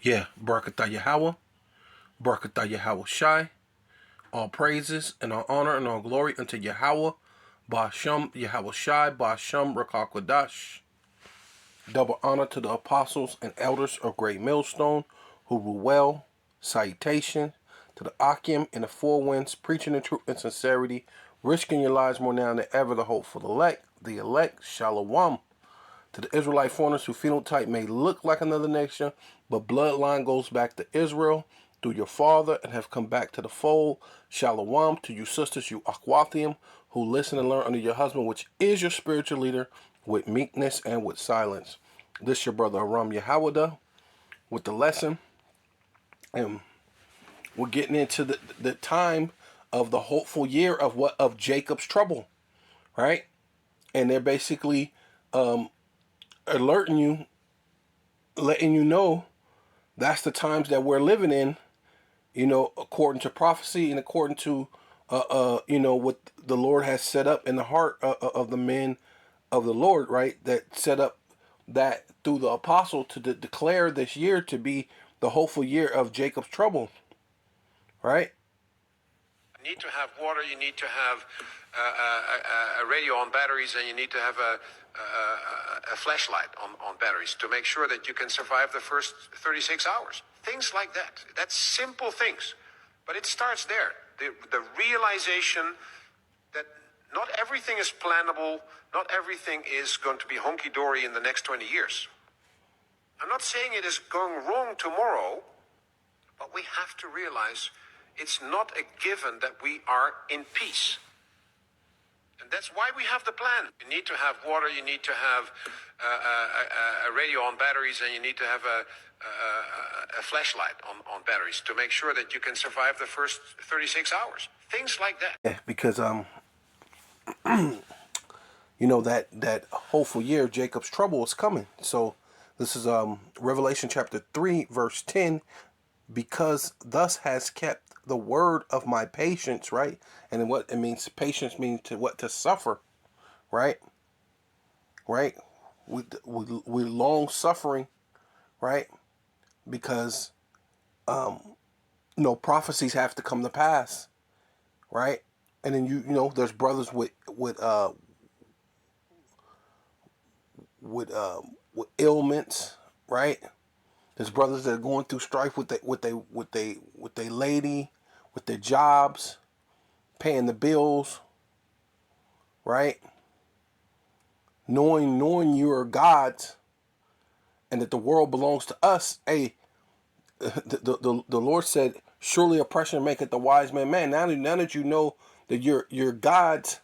Yeah, Barakatah Yahweh, Barakatah Yahweh Shai. All praises and all honor and all glory unto Yahweh, Ba'ashem Yahweh Shai, Ba'ashem Rakakwadash. Double honor to the apostles and elders of Great Millstone who rule well. Salutation to the Akim in the four winds, preaching the truth and sincerity, risking your lives more now than ever to hope for the elect, Shalom. To the Israelite foreigners whose phenotype may look like another nation, but bloodline goes back to Israel through your father and have come back to the fold. Shalom to you sisters, you Akwathium, who listen and learn under your husband, which is your spiritual leader, with meekness and with silence. This your brother Aram Yahawada with the lesson. And we're getting into the time of the hopeful year of Jacob's trouble, right? And they're basically alerting you, letting you know that's the times that we're living in, according to prophecy and according to, what the Lord has set up in the heart of the men of the Lord, right? That set up that through the apostle to declare this year to be the hopeful year of Jacob's trouble, right? You need to have water, you need to have a radio on batteries, and you need to have a flashlight on batteries to make sure that you can survive the first 36 hours. Things like that. That's simple things. But it starts there. The realization that not everything is plannable, not everything is going to be honky-dory in the next 20 years. I'm not saying it is going wrong tomorrow, but we have to realize it's not a given that we are in peace. And that's why we have the plan. You need to have water, you need to have a radio on batteries, and you need to have a flashlight on batteries to make sure that you can survive the first 36 hours. Things like that. Yeah, because that hopeful year of Jacob's trouble is coming. So this is Revelation chapter 3 verse 10. Because thus has kept the word of my patience, right? And what it means, patience means to suffer, right? Right? We long suffering, right? Because prophecies have to come to pass, right? And then there's brothers with ailments, right? There's brothers that are going through strife with their lady, with their jobs, paying the bills, right? Knowing you are God's, and that the world belongs to us. Hey, the Lord said, "Surely oppression maketh the wise man man." Now that you know that you're God's,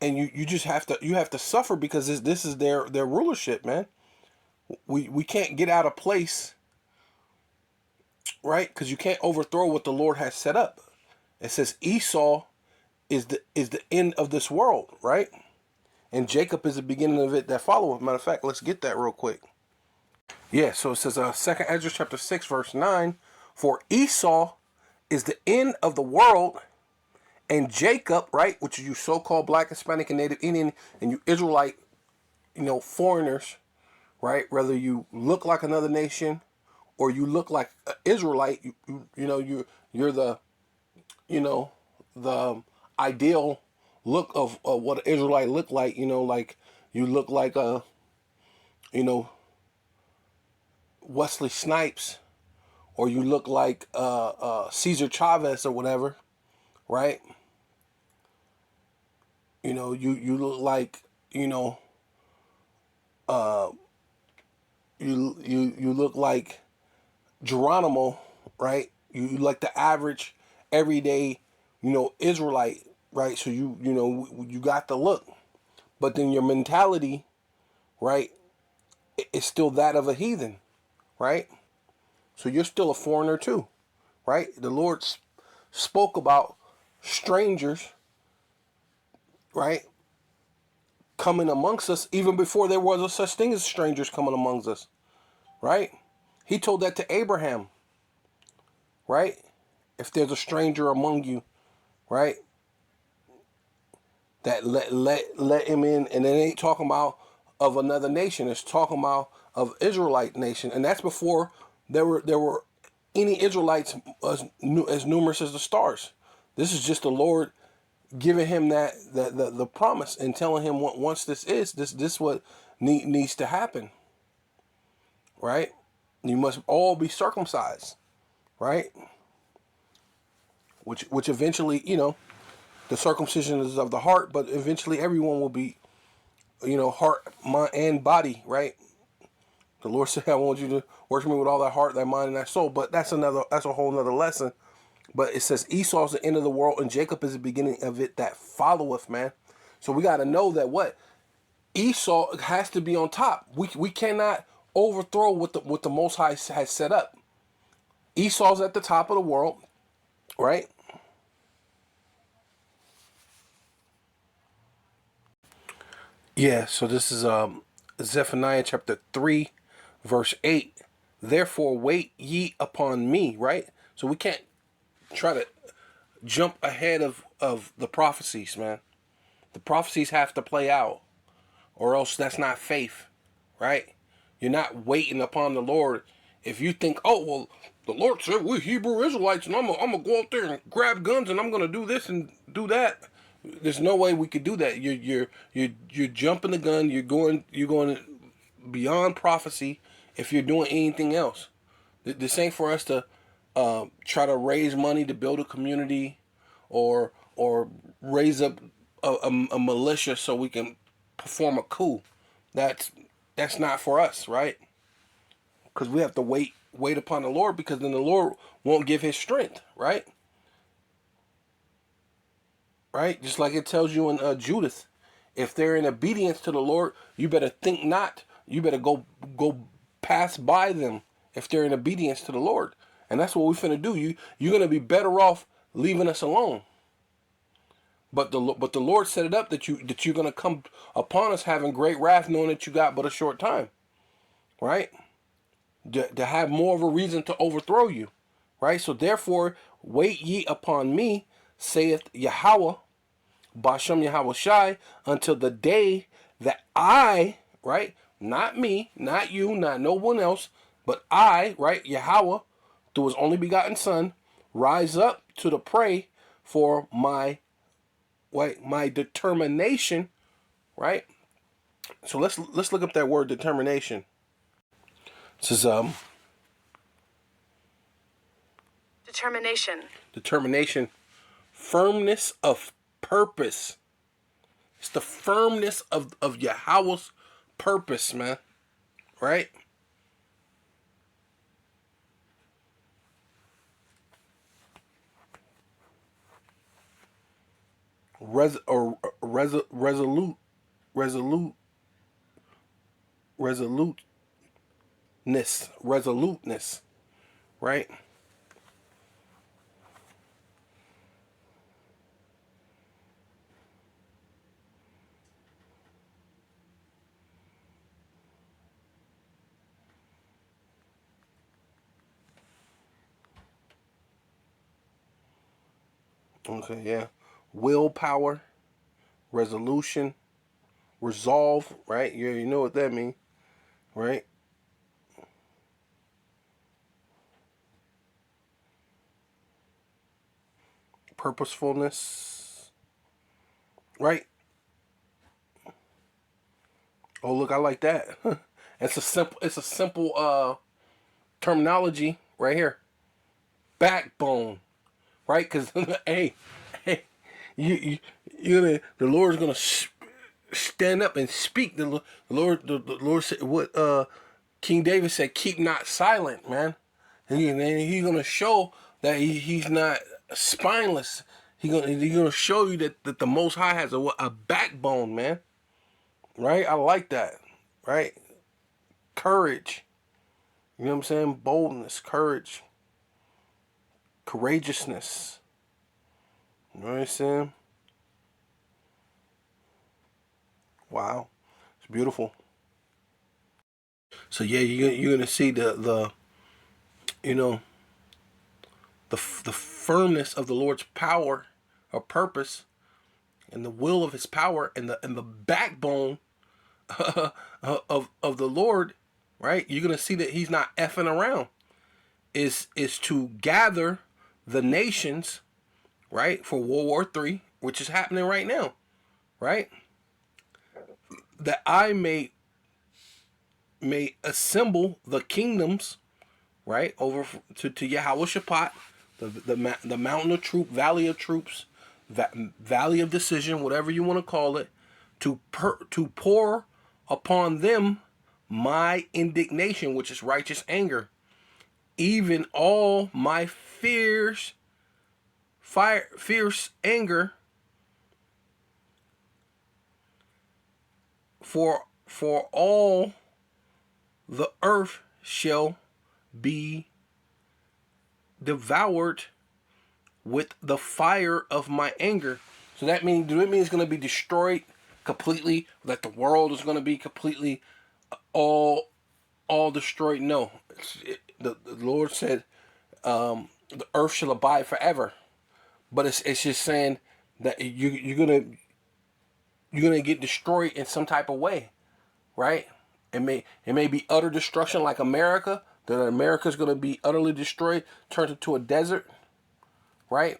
and you just have to suffer because this is their rulership, man. We can't get out of place. Right? Because you can't overthrow what the Lord has set up. It says Esau is the end of this world, right? And Jacob is the beginning of it that followeth. Matter of fact, let's get that real quick. Yeah, so it says 2nd Ezra chapter 6 verse 9, for Esau is the end of the world, and Jacob, right, which is you so-called black, Hispanic, and Native Indian, and you Israelite, foreigners, right? Whether you look like another nation or you look like an Israelite, you're the the ideal look of what an Israelite look like. Like you look like Wesley Snipes, or you look like Cesar Chavez or whatever, right? You look like you look like Geronimo, right? You like the average, everyday, Israelite, right? So you got the look, but then your mentality, right, is still that of a heathen, right? So you're still a foreigner too, right? The Lord spoke about strangers, right, coming amongst us even before there was a such thing as strangers coming amongst us, right? He told that to Abraham, right? If there's a stranger among you, right, that let him in, and it ain't talking about of another nation. It's talking about of Israelite nation, and that's before there were any Israelites as numerous as the stars. This is just the Lord giving him the promise and telling him what once this what needs to happen, right? You must all be circumcised, right? Which eventually, the circumcision is of the heart, but eventually everyone will be, heart, mind, and body, right? The Lord said, I want you to worship me with all that heart, that mind, and that soul. But that's a whole nother lesson. But it says Esau's the end of the world and Jacob is the beginning of it that followeth, man. So we got to know that what? Esau has to be on top. We cannot overthrow what the Most High has set up. Esau's at the top of the world, right? Yeah, so this is Zephaniah chapter 3, verse 8. Therefore wait ye upon me, right? So we can't try to jump ahead of the prophecies, man. The prophecies have to play out, or else that's not faith, right? You're not waiting upon the Lord. If you think, oh, well, the Lord said we're Hebrew Israelites and I'm gonna go out there and grab guns and I'm gonna do this and do that. There's no way we could do that. You're jumping the gun. You're going beyond prophecy if you're doing anything else. This ain't for us to try to raise money to build a community, or raise up a militia so we can perform a coup. That's not for us, right? Because we have to wait upon the Lord, because then the Lord won't give his strength, right? Right? Just like it tells you in Judith, if they're in obedience to the Lord, you better think not. You better go pass by them if they're in obedience to the Lord. And that's what we're finna do. You're gonna be better off leaving us alone. But the Lord set it up that you're gonna come upon us having great wrath, knowing that you got but a short time, right? To have more of a reason to overthrow you, right? So therefore, wait ye upon me, saith Yahweh, Bashem Yahweh Shai, until the day that I, right? Not me, not you, not no one else, but I, right? Yahweh, through his only begotten Son, rise up to the prey for my determination, right? So let's look up that word determination. This is determination, firmness of purpose. It's the firmness of Yahweh's purpose, man, right? Resoluteness, right? Okay, yeah. Willpower, resolution, resolve, right? You know what that means, right? Purposefulness, right? Oh, look, I like that. It's a simple terminology right here. Backbone, right? Because hey, the Lord's gonna stand up and speak. The Lord said what King David said, keep not silent, man. And he's gonna show that he's not spineless. He's gonna show you that the Most High has a backbone, man. Right? I like that. Right? Courage. You know what I'm saying? Boldness, courage, courageousness. You know what I'm saying? Wow, it's beautiful. So yeah, you're gonna see the you know the firmness of the Lord's power or purpose, and the will of his power, and the backbone of the Lord, right? You're gonna see that he's not effing around. is to gather the nations, right, for World War III, which is happening right now, right? That I may assemble the kingdoms, right, over to Yahweh Shaphat, the mountain of troop, valley of troops, valley of decision, whatever you want to call it, to pour upon them my indignation, which is righteous anger, even all my fierce anger for all the earth shall be devoured with the fire of my anger. So that means, do it mean it's going to be destroyed completely? That the world is going to be completely all destroyed? No. The Lord said the earth shall abide forever. But it's just saying that you're gonna get destroyed in some type of way, right? It may be utter destruction like America. That America's gonna be utterly destroyed, turned into a desert, right?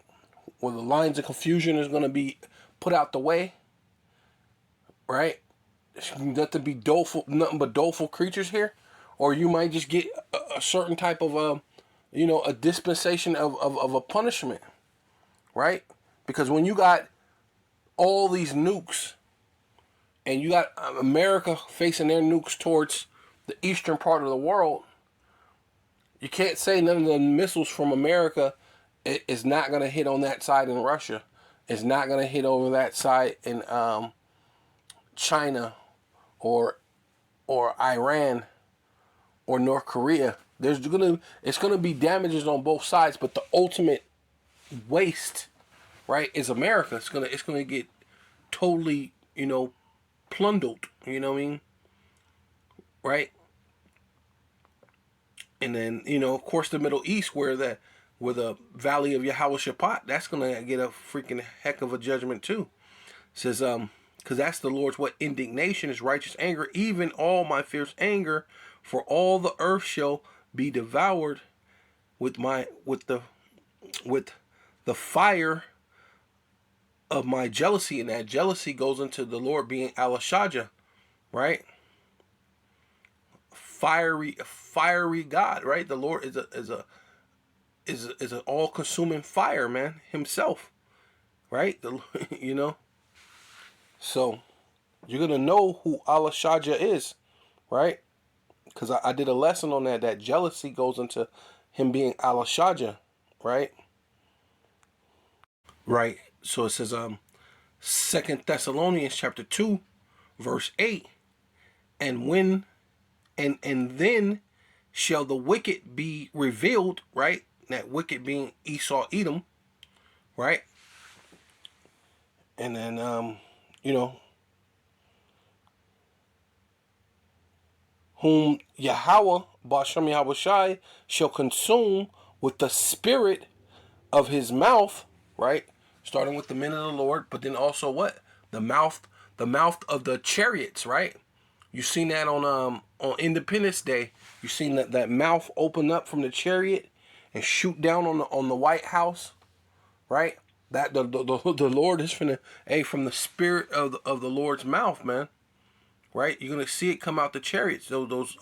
Where the lines of confusion is gonna be put out the way, right? Nothing be nothing but doleful creatures here, or you might just get a certain type of a dispensation of a punishment, right? Because when you got all these nukes, and you got America facing their nukes towards the eastern part of the world, you can't say none of the missiles from America is not going to hit on that side in Russia. It's not going to hit over that side in China or Iran or North Korea. It's gonna be damages on both sides, but the ultimate waste, right, is America. It's gonna get totally, plundered. You know what I mean? Right? And then, of course, the Middle East, where the valley of Yahweh Shaphat, that's gonna get a freaking heck of a judgment too. It says, because that's the Lord's what indignation is righteous anger, even all my fierce anger, for all the earth shall be devoured with the fire of my jealousy. And that jealousy goes into the Lord being Alashajah, right? Fiery God, right? The Lord is an all-consuming fire, man, himself, right? So you're gonna know who Alashajah is, right? Because I did a lesson on that jealousy goes into him being Alashajah, right? Right. So it says 2 Thessalonians chapter 2, verse 8, and then shall the wicked be revealed, right? That wicked being Esau, Edom, right? And then whom Yahweh, Ba'ashem Yahweh Shai, shall consume with the spirit of his mouth, right? Starting with the men of the Lord, but then also what? The mouth of the chariots, right? You seen that on Independence Day. You seen that mouth open up from the chariot and shoot down on the White House, right? That the Lord is from the spirit of the Lord's mouth, man. Right? You're gonna see it come out the chariots, those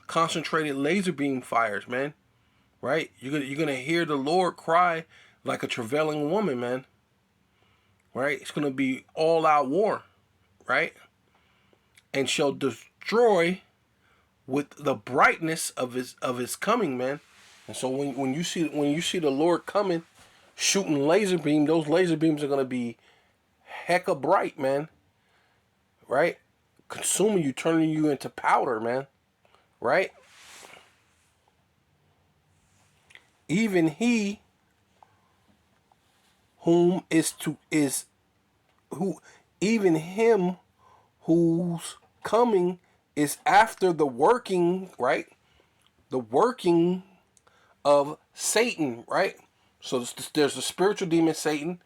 concentrated laser beam fires, man. Right? You're gonna hear the Lord cry like a travailing woman, man. Right? It's gonna be all out war, right? And shall destroy with the brightness of his coming, man. And so when you see the Lord coming, shooting laser beam, those laser beams are gonna be hecka bright, man. Right? Consuming you, turning you into powder, man. Right? Even he even him whose coming is after the working, right? The working of Satan, right? So there's the spiritual demon Satan,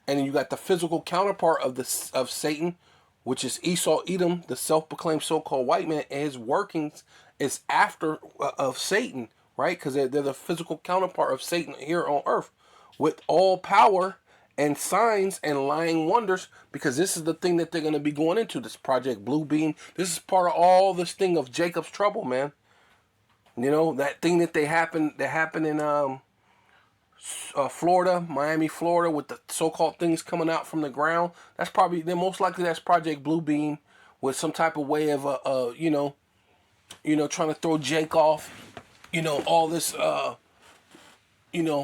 and then you got the physical counterpart of Satan, which is Esau, Edom, the self-proclaimed so-called white man, and his workings is after of Satan, right? Because they're the physical counterpart of Satan here on earth, with all power and signs and lying wonders, because this is the thing that they're going to be going into, this Project Blue Beam. This is part of all this thing of Jacob's trouble, man. You know, that thing that happened in Florida, Miami, Florida, with the so-called things coming out from the ground. That's probably, then most likely that's Project Blue Beam, with some type of way of trying to throw Jake off. All this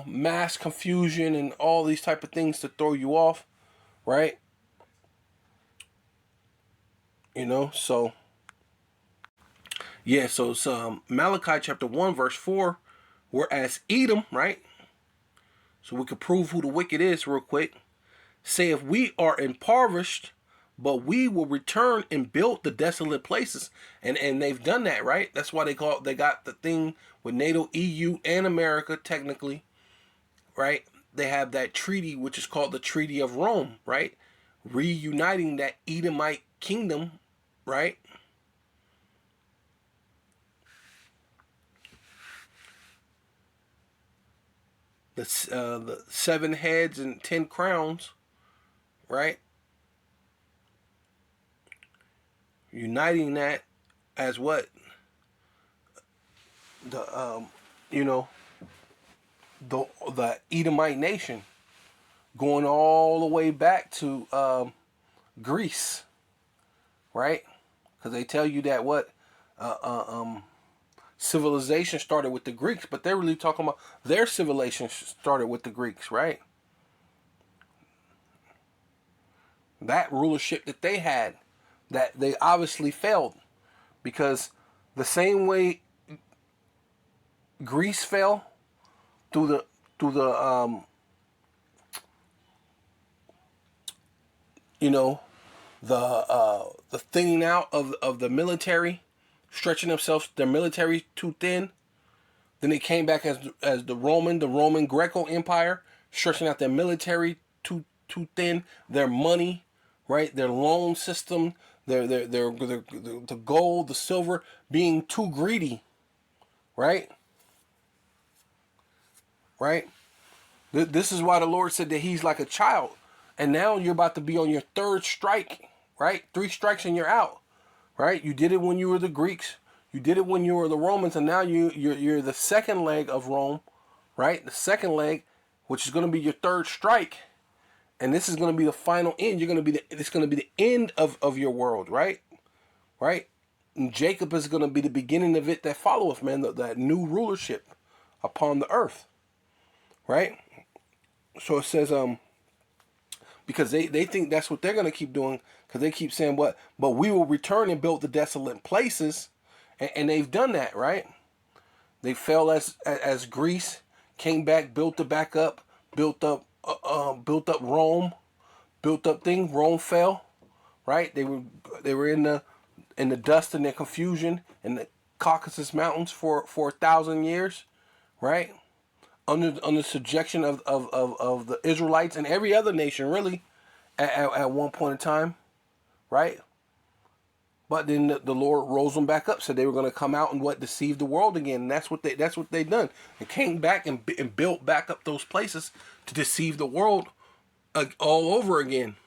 mass confusion and all these type of things to throw you off, right? So yeah, so it's Malachi chapter 1 verse 4, whereas Edom, right? So we could prove who the wicked is real quick. Say, if we are impoverished, but we will return and build the desolate places. And they've done that, right? That's why they got the thing with NATO, EU, and America, technically, right? They have that treaty, which is called the Treaty of Rome, right? Reuniting that Edomite kingdom, right? The 7 heads and 10 crowns, right? Uniting that as what? The the Edomite nation, going all the way back to Greece, right? Because they tell you that civilization started with the Greeks, but they're really talking about their civilization started with the Greeks, right? That rulership that they had, that they obviously failed, because the same way Greece fell through the thinning out of the military, stretching themselves, their military too thin. Then they came back as the Roman Greco Empire, stretching out their military too thin, their money, right, their loan system, the gold, the silver, being too greedy, right? Right? This is why the Lord said that he's like a child. And now you're about to be on your 3rd strike, right? 3 strikes and you're out, right? You did it when you were the Greeks. You did it when you were the Romans, and now you're the 2nd leg of Rome, right? The 2nd leg, which is going to be your 3rd strike. And this is going to be the final end. It's going to be the end of your world, right? Right? And Jacob is going to be the beginning of it that followeth, man, that new rulership upon the earth. Right? So it says, because they think that's what they're going to keep doing, because they keep saying, but we will return and build the desolate places, and they've done that, right? They fell as Greece, came back, built it back up, built up Rome, built up thing. Rome fell, right? They were in the dust and the confusion in the Caucasus Mountains for 1,000 years, right? Under subjection of the Israelites and every other nation, really, at one point in time, right? But then the Lord rose them back up, said they were going to come out and deceive the world again. And that's what they done. They came back and built back up those places to deceive the world all over again,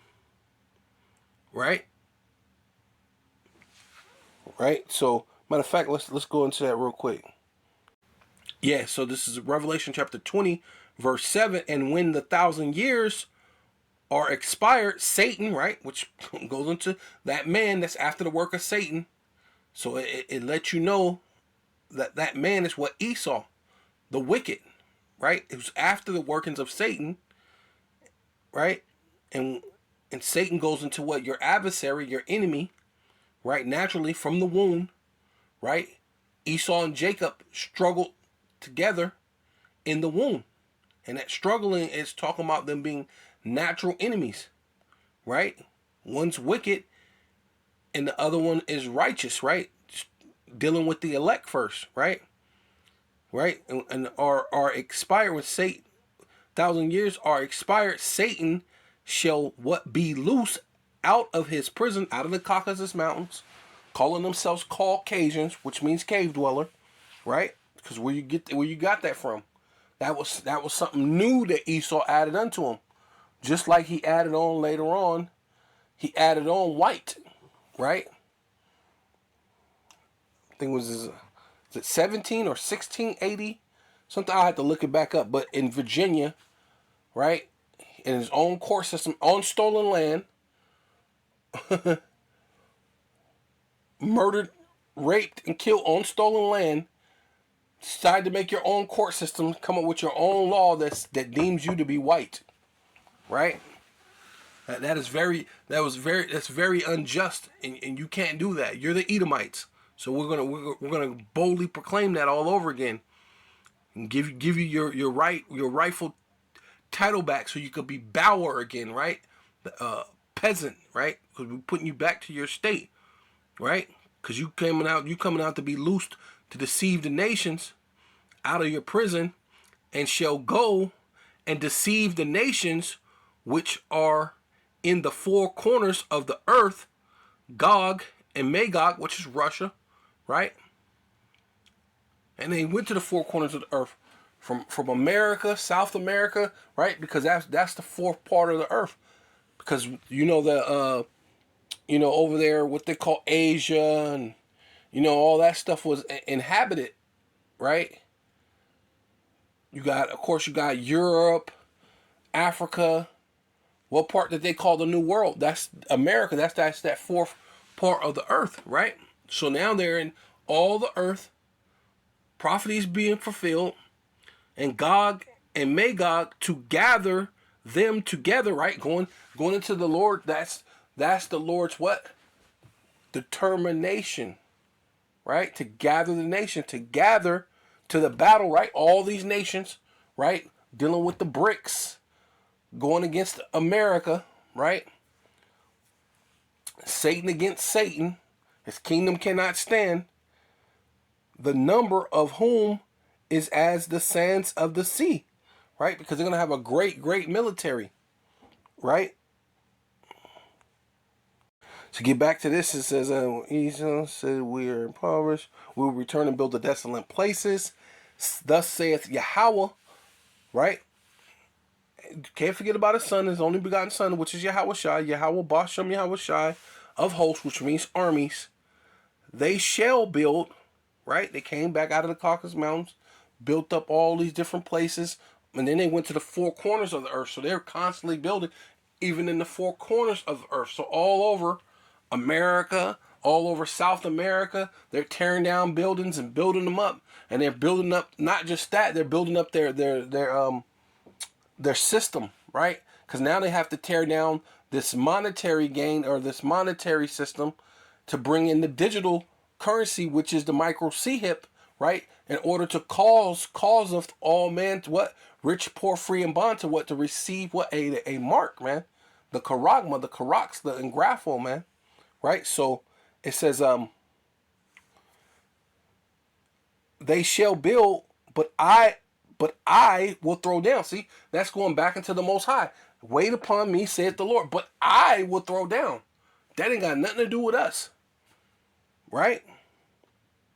right? Right. So, matter of fact, let's go into that real quick. Yeah, so this is Revelation chapter 20, verse 7. And when the 1,000 years are expired, Satan, right, which goes into that man that's after the work of Satan. So it lets you know that man is what Esau, the wicked, right? It was after the workings of Satan, right? And Satan goes into what? Your adversary, your enemy, right? Naturally from the womb, right? Esau and Jacob struggled together in the womb, and that struggling is talking about them being natural enemies, right? One's wicked and the other one is righteous, right? Dealing with the elect first, right? Right? And are expired with Satan. 1,000 years are expired. Satan shall be loose out of his prison, out of the Caucasus Mountains, calling themselves Caucasians, which means cave dweller, right? Because where you got that from? That was something new that Esau added unto him. Just like he added on later on, he added on white, right? I think it was is it 17 or 1680? Something I had to look it back up. But in Virginia, right, in his own court system on stolen land, murdered, raped, and killed on stolen land. Decide to make your own court system, come up with your own law that deems you to be white, right? That's very unjust, and you can't do that. You're the Edomites, so we're gonna boldly proclaim that all over again, and give you your rightful title back, so you could be Bower again, right? Peasant, right? Because we're putting you back to your state, right? Because you coming out to be loosed to deceive the nations out of your prison, and shall go and deceive the nations which are in the four corners of the earth, Gog and Magog, which is Russia, right? And they went to the four corners of the earth, from America, South America, right? Because that's the fourth part of the earth. Because over there, what they call Asia, and all that stuff was inhabited, right? You got Europe, Africa. What part that they call the New World? That's America. That's that fourth part of the earth, right? So now they're in all the earth. Prophecies being fulfilled, and Gog and Magog to gather them together, right? Going into the Lord. That's the Lord's what? Determination, right? To gather the nation, to gather to the battle, right? All these nations, right? Dealing with the BRICS, going against America, right? Satan against Satan. His kingdom cannot stand. The number of whom is as the sands of the sea, right? Because they're going to have a great, great military, right? To get back to this, it says, Esau said, we are impoverished. We will return and build the desolate places. Thus saith Yahweh, right? Can't forget about his son, his only begotten son, which is Yahweh Shai, Yahweh Bashem, Yahweh Shai, of hosts, which means armies. They shall build, right? They came back out of the Caucasus Mountains, built up all these different places, and then they went to the four corners of the earth. So they're constantly building, even in the four corners of the earth. So all over America, all over South America, they're tearing down buildings and building them up. And they're building up, not just that, they're building up their system, right? Because now they have to tear down this monetary gain or this monetary system to bring in the digital currency, which is the micro CHIP, right? In order to cause of all men to what? Rich, poor, free, and bond to what? To receive what? A mark, man. The charagma, the karax, the engrapho, man. Right? So it says, they shall build, but I will throw down. See, that's going back into the Most High. Wait upon me, saith the Lord, but I will throw down. That ain't got nothing to do with us, right?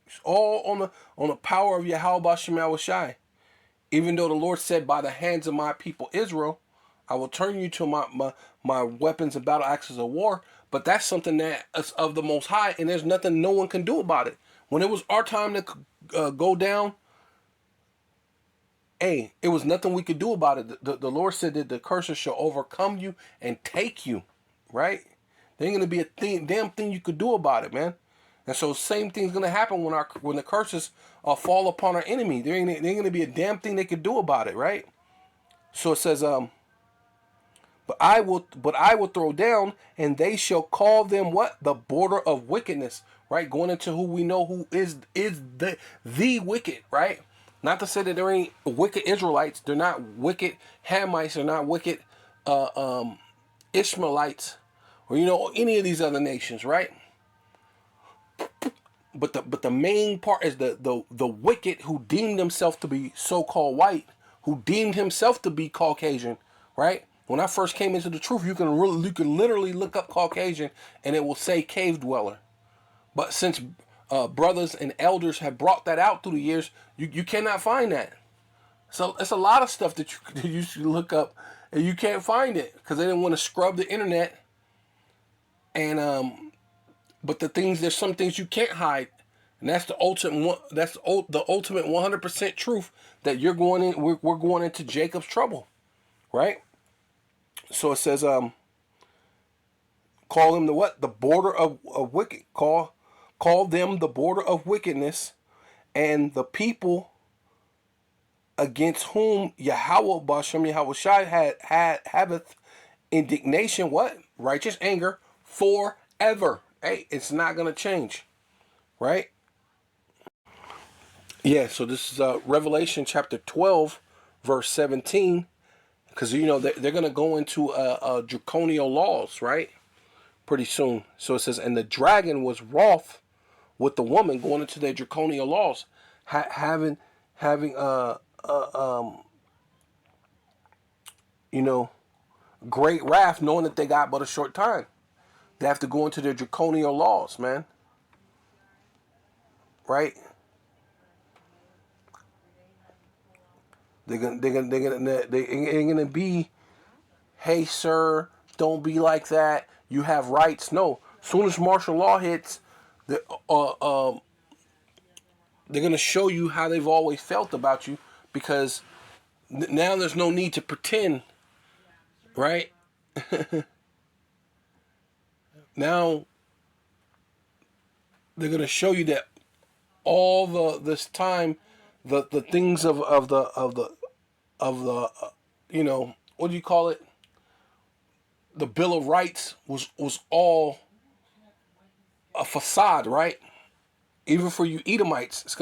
It's all on the power of Yahweh Bashem Yahweh Shai. Even though the Lord said, by the hands of my people Israel, I will turn you to my weapons and battle axes of war. But that's something that is of the Most High, and there's nothing no one can do about it. When it was our time to go down, hey, it was nothing we could do about it. The Lord said that the curses shall overcome you and take you, right? There ain't going to be a damn thing you could do about it, man. And so same thing's going to happen when the curses fall upon our enemy. There ain't going to be a damn thing they could do about it, right? So it says, but I will throw down, and they shall call them what? The border of wickedness, right? Going into who we know who is the wicked, right? Not to say that there ain't wicked Israelites. They're not wicked Hamites. They're not wicked Ishmaelites, or any of these other nations, right? But the main part is the wicked who deemed himself to be so-called white, who deemed himself to be Caucasian, right? When I first came into the truth, you can literally look up Caucasian and it will say cave dweller. But since brothers and elders have brought that out through the years. You cannot find that. So it's a lot of stuff that you should look up and you can't find it because they didn't want to scrub the internet. And but there's some things you can't hide, and that's the ultimate. That's the ultimate 100% truth that you're going in. We're going into Jacob's trouble, right? So it says, call them the what? The border of wicked. Call them the border of wickedness, and the people against whom Yahweh Bashem Yahweh Shai haveth indignation. What? Righteous anger forever. Hey, it's not gonna change, right? Yeah. So this is Revelation chapter 12, verse 17. Because they're gonna go into draconial laws, right? Pretty soon. So it says, and the dragon was wroth with the woman, going into their draconial laws, having great wrath, knowing that they got but a short time. They have to go into their draconial laws, man. Right? They're gonna be, hey sir, don't be like that. You have rights. No. Soon as martial law hits, they're gonna show you how they've always felt about you, because now there's no need to pretend, right? Now they're gonna show you that all this time, the things of the what do you call it? The Bill of Rights was all a facade, right? Even for you Edomites,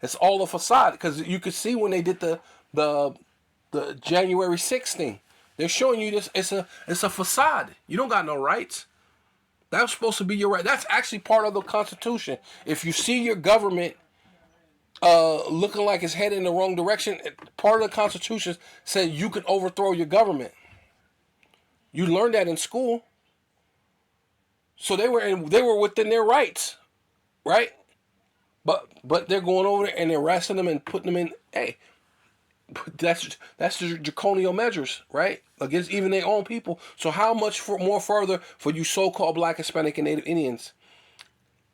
it's all a facade, because you could see when they did the January 6th thing, they're showing you this. It's a facade. You don't got no rights. That was supposed to be your right. That's actually part of the Constitution. If you see your government looking like it's headed in the wrong direction, part of the Constitution said you can overthrow your government. You learned that in school. So they were within their rights, right? But they're going over there and they're arresting them and putting them in. Hey, that's the draconian measures, right? Against even their own people. So how much more further for you so-called Black, Hispanic, and Native Indians?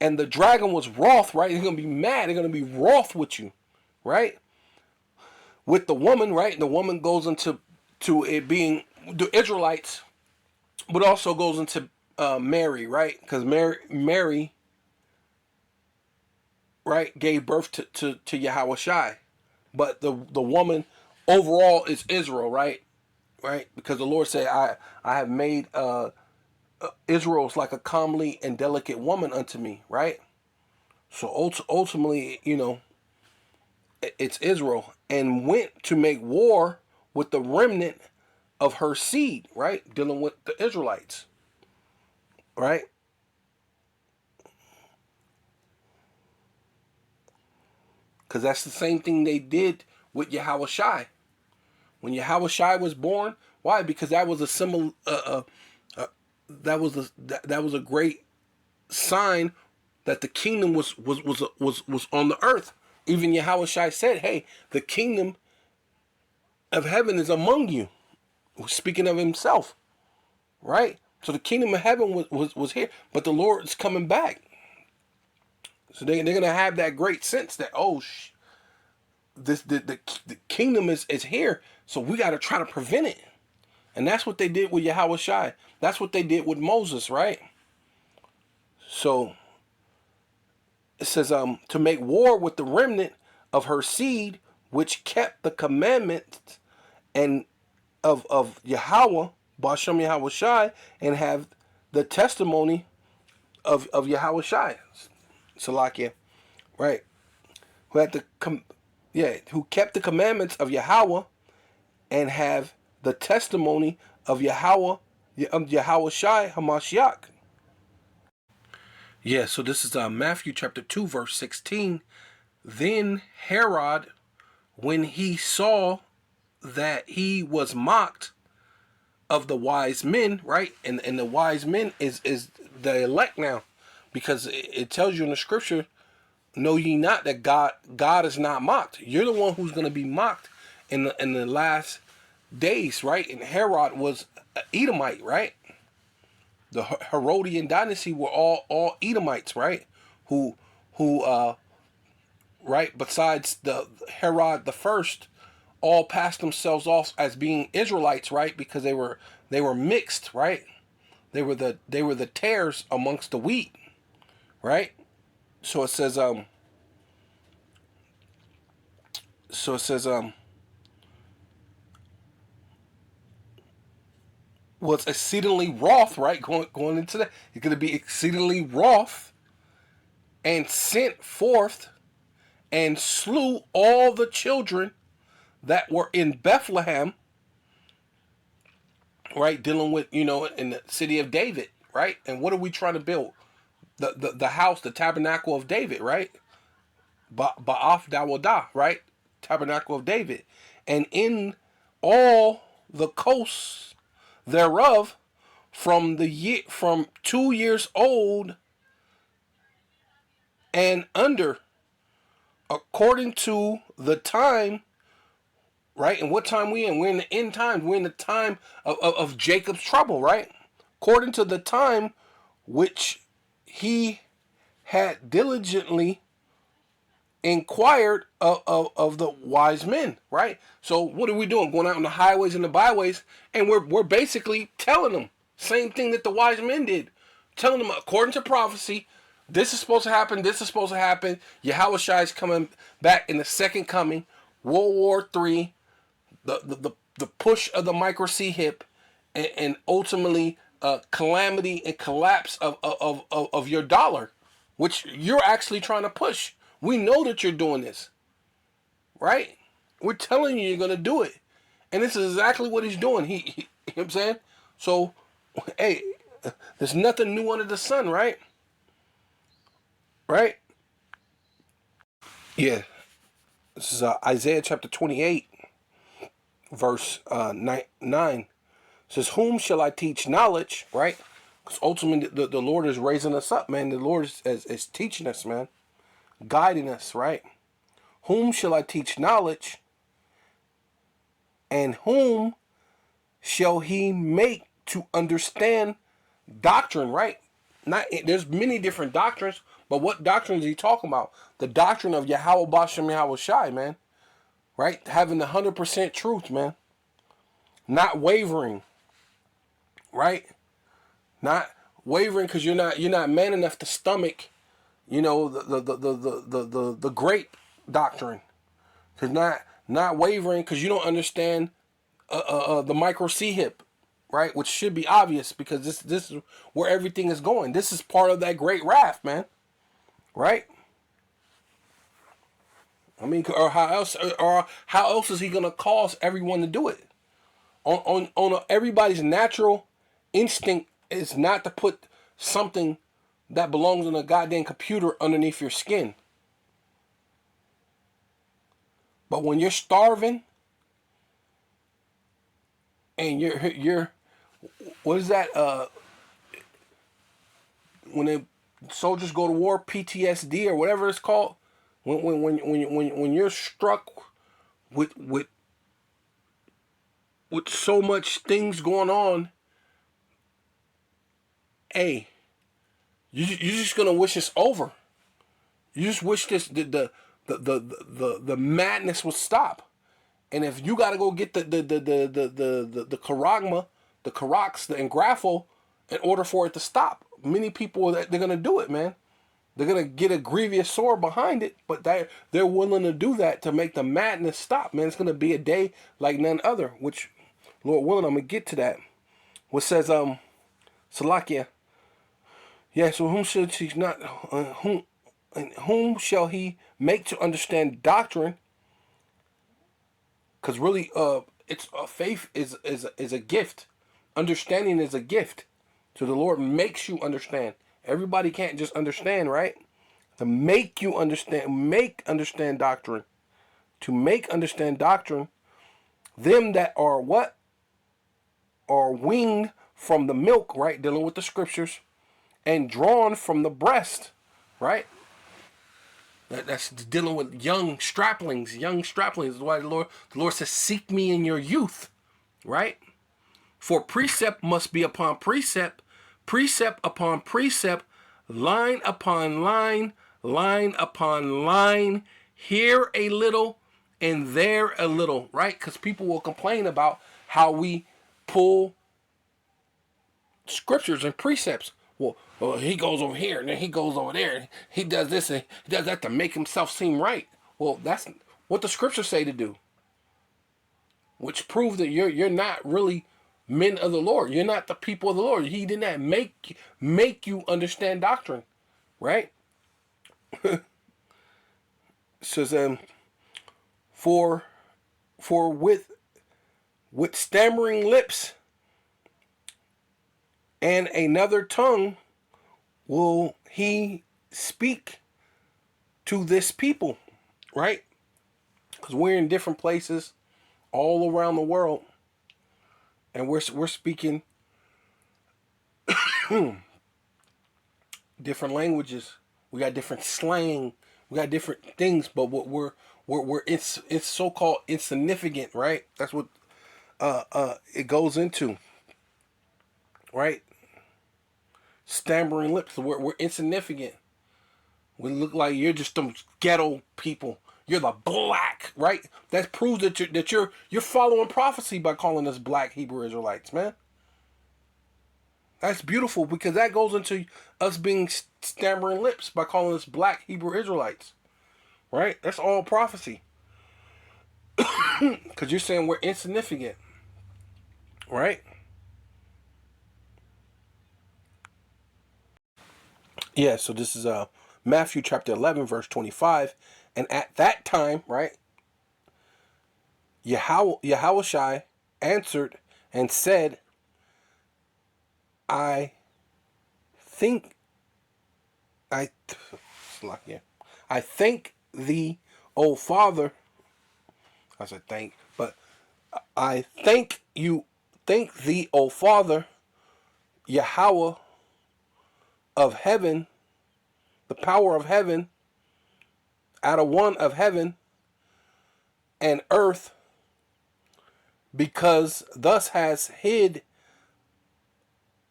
And the dragon was wroth, right? They're going to be mad. They're going to be wroth with you, right? With the woman, right? And the woman goes into it being the Israelites, but also goes into Mary, right? Because Mary, right, gave birth to Yahweh Shai. But the woman overall is Israel, right? Right? Because the Lord said, I have made Israel's like a comely and delicate woman unto me, right? So ultimately, it's Israel, and went to make war with the remnant of her seed, right? Dealing with the Israelites, right? Because that's the same thing they did with Yahweh Shai. When Yahweh Shai was born, why? Because that was a symbol. That was a great sign that the kingdom was on the earth. Even Yahweh Shai said, "Hey, the kingdom of heaven is among you." Speaking of himself, right? So the kingdom of heaven was here, but the Lord's coming back. So they're gonna have that great sense that the kingdom is here, so we got to try to prevent it. And that's what they did with Yahweh Shai. That's what they did with Moses, right? So it says to make war with the remnant of her seed, which kept the commandments and of Yahweh, Bashem Yahweh Shai, and have the testimony of Yahweh Shai, Salakia, right? Who kept the commandments of Yahweh and have the testimony of Yahweh Shai Hamashiach. Yeah, so this is Matthew chapter 2, verse 16. Then Herod, when he saw that he was mocked of the wise men, right? And the wise men is the elect now, because it tells you in the scripture know ye not that God is not mocked? You're the one who's going to be mocked in the last days, right? And Herod was an Edomite, right? The Herodian dynasty were all Edomites, right? Who right, besides the Herod the first, all passed themselves off as being Israelites, right? Because they were mixed, right? They were the tares amongst the wheat, right? So it says was exceedingly wroth, right? Going into that, he's going to be exceedingly wroth, and sent forth and slew all the children that were in Bethlehem, right? Dealing with, in the city of David, right? And what are we trying to build? The house, the tabernacle of David, right? Ba'af Dawadah, right? Tabernacle of David. And in all the coasts thereof, from 2 years old and under, according to the time, right? And what time we in? We're in the end times. We're in the time of Jacob's trouble, right? According to the time which he had diligently inquired of the wise men, right? So what are we doing? Going out on the highways and the byways, and we're basically telling them same thing that the wise men did, telling them according to prophecy, this is supposed to happen. This is supposed to happen. Yahweh Shai is coming back in the second coming. World War III, the push of the micro C hip, and ultimately calamity and collapse of your dollar, which you're actually trying to push. We know that you're doing this, right? We're telling you you're going to do it. And this is exactly what he's doing. You know what I'm saying? So, hey, there's nothing new under the sun, right? Right? Yeah. This is Isaiah chapter 28, verse 9. It says, whom shall I teach knowledge, right? Because ultimately the Lord is raising us up, man. The Lord is teaching us, man. Guiding us, right? Whom shall I teach knowledge? And whom shall he make to understand doctrine, right? There's many different doctrines, but what doctrine is he talking about? The doctrine of Yahweh Bashem Yahweh Shai, man. Right? Having the 100% truth, man. Not wavering. Right? Not wavering because you're not man enough to stomach, the great doctrine. Cause not wavering because you don't understand the micro C hip, right? Which should be obvious because this is where everything is going. This is part of that great wrath, man. Right? I mean, or how else is he gonna cause everyone to do it? Everybody's natural instinct is not to put something that belongs on a goddamn computer underneath your skin. But when you're starving and you're what is that? When the soldiers go to war, PTSD or whatever it's called. When you're struck with so much things going on, hey, you're just gonna wish it's over. You just wish the madness would stop. And if you gotta go get the charagma, the Carax, the Engrafo, in order for it to stop, many people they're gonna do it, man. They're gonna get a grievous sore behind it, but they're willing to do that to make the madness stop, man. It's gonna be a day like none other, which, Lord willing, I'm gonna get to that. What says Salakia? Yeah, so whom shall he not whom shall he make to understand doctrine? Because really, it's faith is a gift. Understanding is a gift. So the Lord makes you understand. Everybody can't just understand, right? To make you understand doctrine. To make understand doctrine, them that are what? Are weaned from the milk, right? Dealing with the scriptures, and drawn from the breast, right? That's dealing with young straplings. Young straplings. That's why the Lord says, "Seek me in your youth," right? For precept must be upon precept, precept upon precept, line upon line, line upon line. Here a little, and there a little, right? Because people will complain about how we pull scriptures and precepts. Well, he goes over here and then he goes over there. And he does this and he does that to make himself seem right. Well, that's what the scriptures say to do, which proves that you're not really men of the Lord. You're not the people of the Lord. He did not make you understand doctrine, right? It says, for with stammering lips and another tongue will he speak to this people, right? Because we're in different places all around the world, and we're speaking different languages. We got different slang. We got different things, but what it's so-called insignificant, right? That's what it goes into, right? Stammering lips. We're insignificant. We look like you're just some ghetto people. You're the black, right? That proves that you're following prophecy by calling us black Hebrew Israelites, man. That's beautiful, because that goes into us being stammering lips by calling us black Hebrew Israelites, right? That's all prophecy. Because you're saying we're insignificant, right? Yeah, so this is Matthew chapter 11, verse 25. And at that time, right, Yahushua answered and said, I thank thee, O Father. I said thank, but I thank thee, O Father, Yahweh of heaven, the power of heaven, out of one of heaven and earth, because thus has hid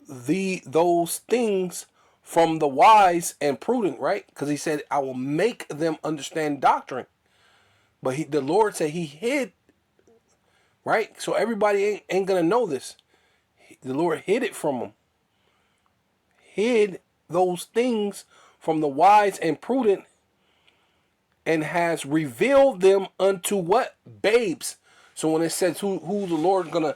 those things from the wise and prudent, right? Because he said, I will make them understand doctrine. But the Lord said he hid, right? So everybody ain't going to know this. The Lord hid it from them. Hid those things from the wise and prudent, and has revealed them unto what? Babes. So when it says who the Lord going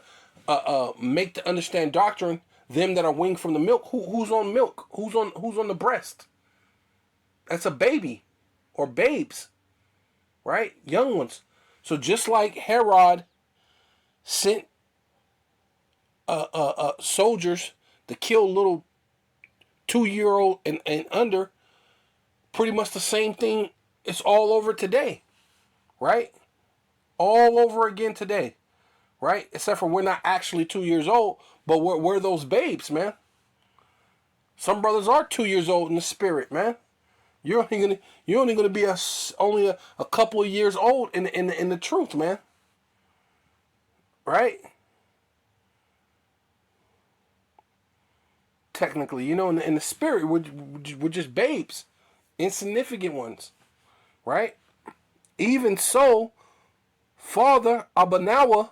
to make to understand doctrine, them that are weaned from the milk. Who's on milk? Who's on the breast? That's a baby or babes, right? Young ones. So just like Herod sent soldiers to kill little 2-year-old and under, pretty much the same thing. It's all over today, right? All over again today, right? Except for we're not actually 2 years old, but we're those babes, man. Some brothers are 2 years old in the spirit, man. You're only gonna be only a couple of years old in the truth, man. Right? Technically, in the spirit, we're just babes, insignificant ones, right? Even so, Father Abanawa,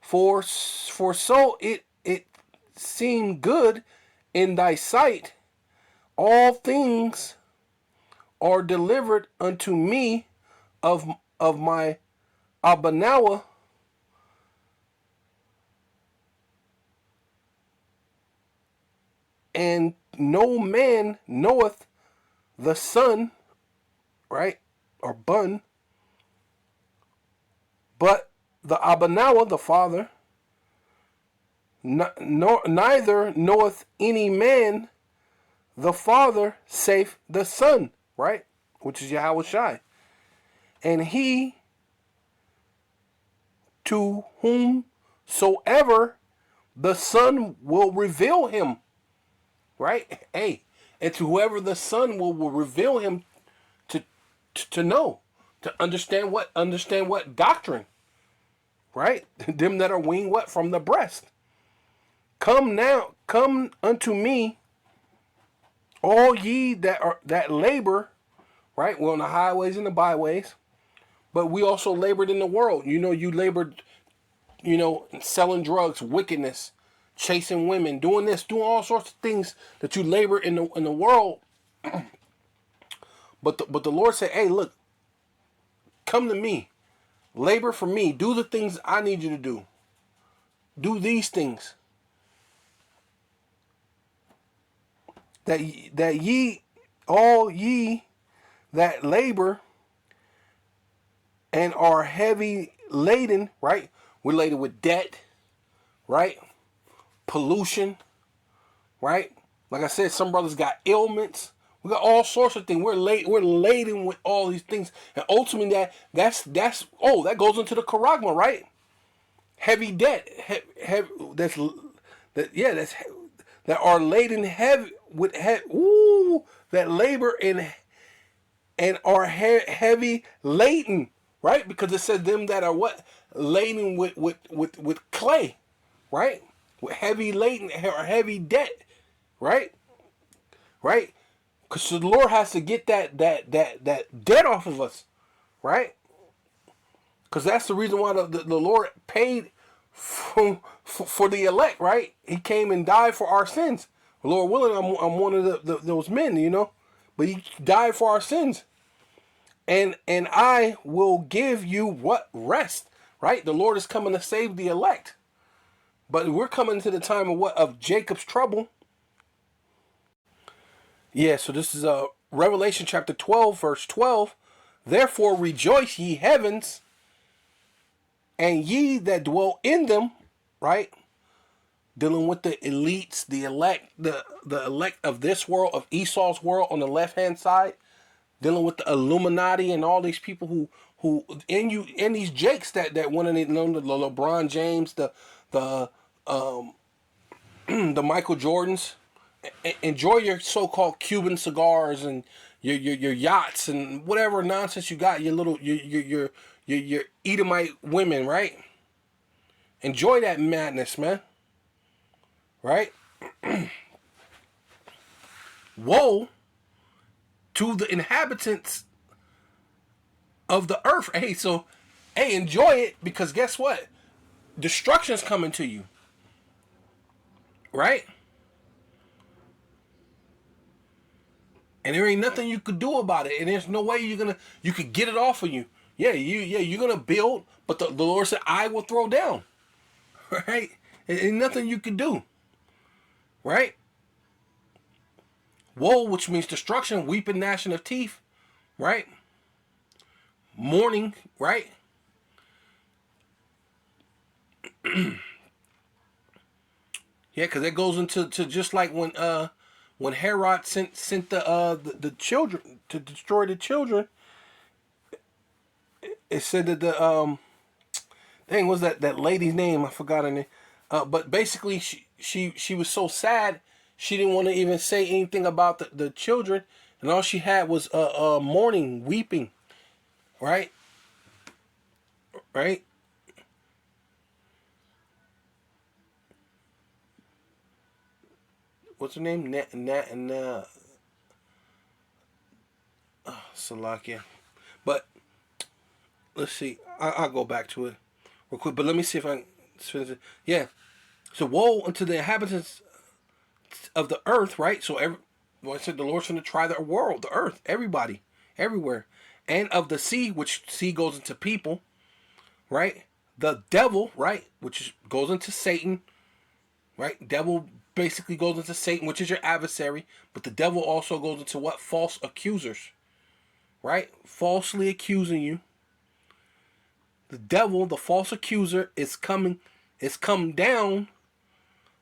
for so it seemed good in thy sight, all things are delivered unto me of my Abanawa, and no man knoweth the Son, right, or Bun, but the Abanawa, the Father. Neither knoweth any man the Father save the Son, right, which is Yahushua. And he to whomsoever the Son will reveal him, right? Hey, and to whoever the Son will reveal him to know, to understand what doctrine, right? Them that are weaned what from the breast. Come unto me, all ye that labor, right? We're on the highways and the byways, but we also labored in the world. You labored, selling drugs, wickedness, chasing women, doing this, doing all sorts of things that you labor in the world. But the Lord said, hey, look, come to me, labor for me, do the things I need you to do. Do these things. That ye, all ye that labor and are heavy laden, right? We're laden with debt, right? Pollution, right? Like I said, some brothers got ailments. We got all sorts of things. We're laden with all these things, and ultimately that goes into the charagma, right? Heavy debt, that are laden heavy with that labor and are heavy laden, right? Because it says them that are what laden with clay, right? With heavy laden or heavy debt, right? Right? Because the Lord has to get that debt off of us, right? Because that's the reason why the Lord paid for the elect, right? He came and died for our sins. Lord willing, I'm one of those men, but he died for our sins. And I will give you what? Rest, right? The Lord is coming to save the elect. But we're coming to the time of what? Of Jacob's trouble. Yeah, so this is Revelation chapter 12, verse 12. Therefore rejoice, ye heavens, and ye that dwell in them, right? Dealing with the elites, the elect, the elect of this world, of Esau's world on the left-hand side. Dealing with the Illuminati and all these people who and these Jakes that want to know, the LeBron James, the the Michael Jordans. Enjoy your so-called Cuban cigars and your yachts and whatever nonsense you got. Your Edomite women, right? Enjoy that madness, man. Right? Woe to the inhabitants of the earth. Hey, enjoy it, because guess what? Destruction's coming to you. Right? And there ain't nothing you could do about it. And there's no way you could get it off of you. You're gonna build, but the Lord said, I will throw down. Right? Ain't nothing you could do. Right? Woe, which means destruction, weeping, gnashing of teeth, right? Mourning, right? Yeah, because it goes into just like when Herod sent the children to destroy the children. It said that the dang, was that lady's name? I forgot her name. But basically, she was so sad, she didn't want to even say anything about the children, and all she had was mourning, weeping, right? Right? What's her name? Salakia. But let's see. I'll go back to it real quick. But let me see if I can finish it. Yeah. So woe unto the inhabitants of the earth, right? So I said the Lord's going to try the world, the earth, everybody, everywhere, and of the sea, which sea goes into people, right? The devil, right, which goes into Satan, right? Devil basically goes into Satan, which is your adversary, but the devil also goes into what? False accusers, right? Falsely accusing you. The devil, the false accuser, is come down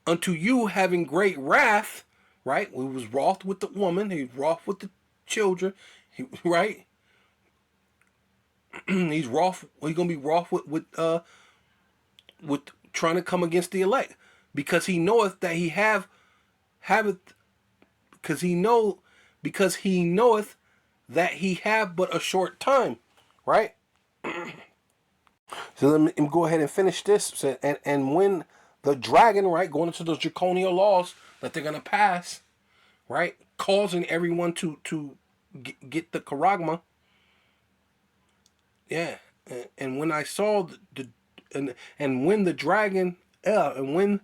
unto you having great wrath, right? He was wroth with the woman, he was wroth with the children, right? He's wroth. He's gonna be wroth with trying to come against the elect, because he knoweth that he haveth, because he knoweth that he have but a short time, right? So let me go ahead and finish this. And when the dragon, right, going into those draconian laws that they're gonna pass, right, causing everyone to get the charagma, yeah. And when I saw and when the dragon, and when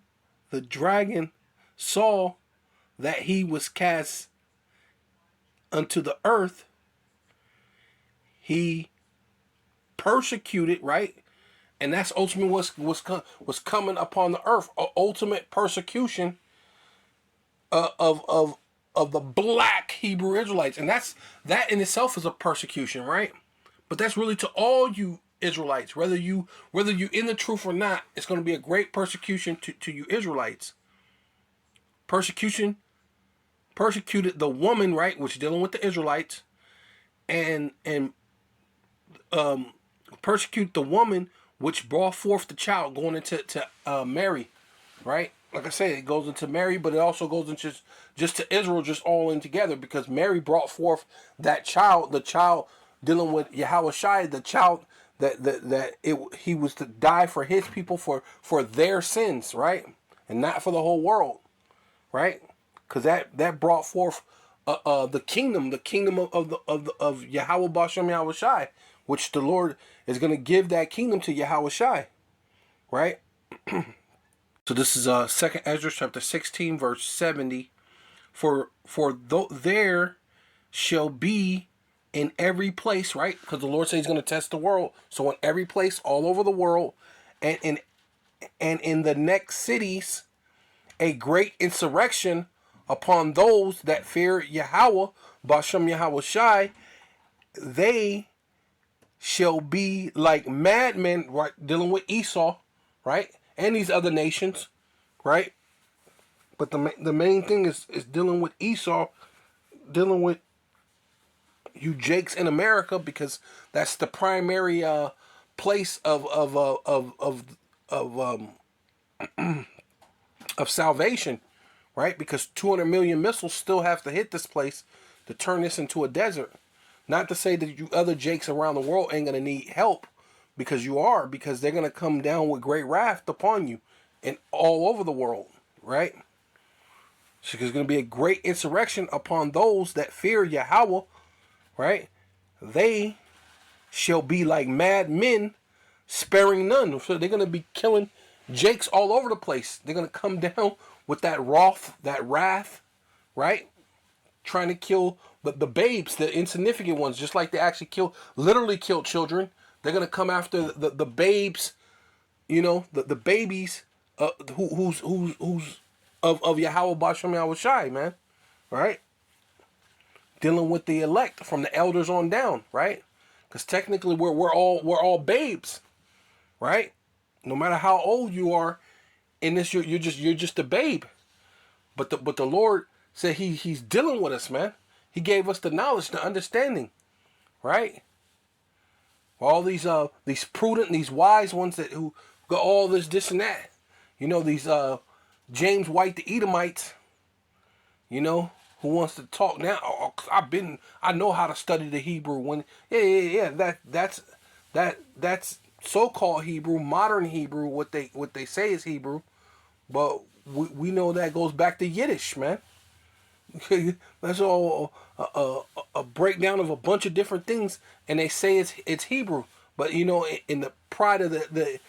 the dragon saw that he was cast unto the earth, he persecuted, right? And that's ultimately was coming upon the earth, ultimate persecution of the black Hebrew Israelites, and that in itself is a persecution, right? But that's really to all you Israelites, whether you in the truth or not. It's going to be a great persecution to you Israelites. Persecuted the woman, right, which is dealing with the Israelites, and persecute the woman which brought forth the child, going into Mary, right? Like I said, it goes into Mary, but it also goes into just to Israel, just all in together, because Mary brought forth that child, the child dealing with Yahweh Shai, the child he was to die for his people, for their sins, right, and not for the whole world, right? Because that brought forth the kingdom of Yahweh Bashem Yahweh Shai, which the Lord is going to give that kingdom to Yahweh Shai, right? So this is 2nd Ezra chapter 16 verse 70. For there shall be in every place, right? Because the Lord says He's going to test the world. So in every place, all over the world, and in the next cities, a great insurrection upon those that fear Yahweh, Bashem Yahweh Shai. They shall be like madmen, right? Dealing with Esau, right? And these other nations, right? But the main thing is dealing with Esau, dealing with you Jakes in America, because that's the primary place of salvation, right? Because 200 million missiles still have to hit this place to turn this into a desert. Not to say that you other Jakes around the world ain't gonna need help, because they're gonna come down with great wrath upon you, and all over the world, right? So there's going to be a great insurrection upon those that fear Yahweh, right? They shall be like mad men, sparing none. So they're going to be killing Jakes all over the place. They're going to come down with that wrath, right? Trying to kill the babes, the insignificant ones, just like they actually literally kill children. They're going to come after the babes, the babies, who's of Yahweh Bashem Yahweh Shai, man, right? Dealing with the elect from the elders on down, right? Because technically we're all babes, right? No matter how old you are in this, you're just a babe. But the Lord said He's dealing with us, man. He gave us the knowledge, the understanding, right? All these prudent, these wise ones who got all this and that, these James White the Edomites, who wants to talk now. Oh, I know how to study the Hebrew. That's so-called Hebrew, modern Hebrew, what they say is Hebrew, but we know that goes back to Yiddish, man. That's all a breakdown of a bunch of different things, and they say it's Hebrew, but in the pride of the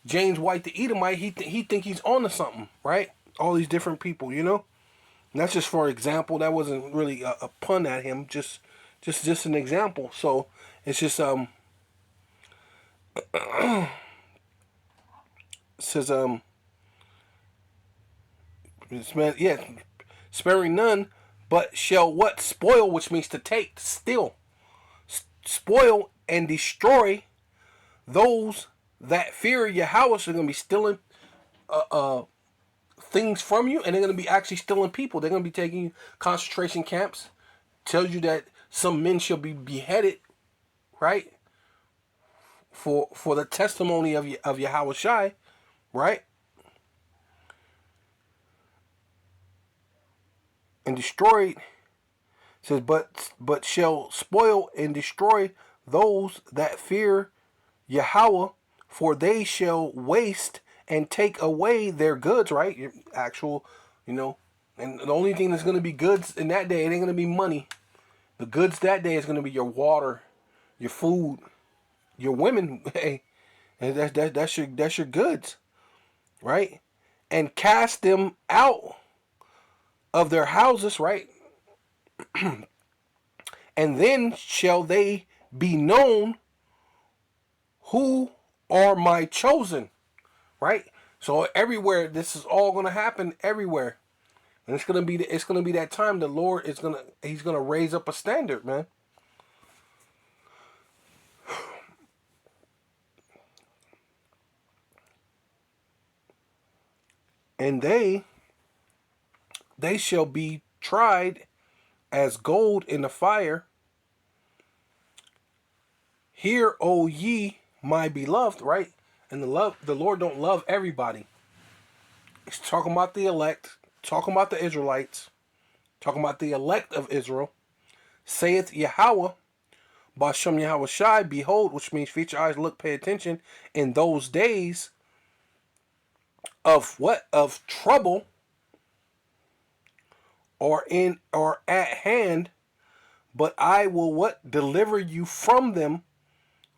James White the Edomite, he think he's onto something, right? All these different people, And that's just for example. That wasn't really a pun at him, just an example. So it's just it says sparing none, but shall what? Spoil, which means to take, steal, spoil and destroy those that fear Yahweh. So they're gonna be stealing things from you, and they're gonna be actually stealing people. They're gonna be taking you concentration camps. Tells you that some men shall be beheaded, right? For the testimony of Yahweh Shai, right? And destroyed. says, but shall spoil and destroy those that fear Yahweh, for they shall waste and take away their goods, right? Your actual, you know, and the only thing that's going to be goods in that day, it ain't going to be money. The goods that day is going to be your water, your food, your women. Hey, and that's your goods, right? And cast them out of their houses, right? And then shall they be known who are my chosen, right? So everywhere, this is all gonna happen everywhere, and it's gonna be that time. The Lord he's gonna raise up a standard, man. And they shall be tried as gold in the fire. Hear, O ye, my beloved, right? And the Lord don't love everybody. He's talking about the elect, talking about the Israelites, talking about the elect of Israel. Saith Yahweh, Bashem Yahweh Shai, behold, which means feature your eyes, look, pay attention, in those days of what? Of trouble, or at hand, but I will what? Deliver you from them.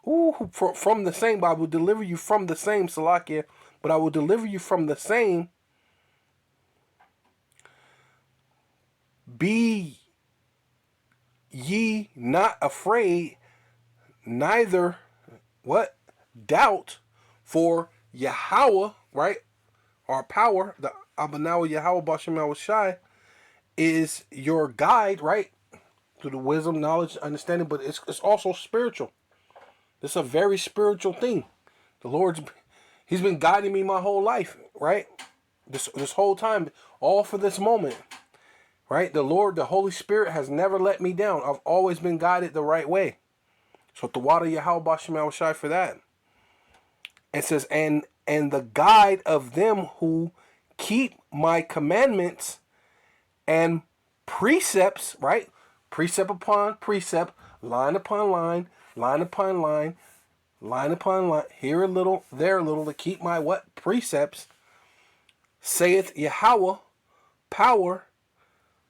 Ooh, from the same, but I will deliver you from the same, Salakia, but I will deliver you from the same. Be ye not afraid, neither what? Doubt, for Yahweh, right? Our power, the Abanawa Yahweh Bashem Yahweh Shai, is your guide, right? To the wisdom, knowledge, understanding, but it's also spiritual. It's a very spiritual thing. The He's been guiding me my whole life, right? This whole time, all for this moment, right? The Lord, the Holy Spirit has never let me down. I've always been guided the right way. So the water Yahweh Bashem Yahweh Shai for that. It says, and the guide of them who keep my commandments and precepts, right? Precept upon precept, line upon line, line upon line, line upon line, here a little, there a little, to keep my what? Precepts, saith Yahweh, power,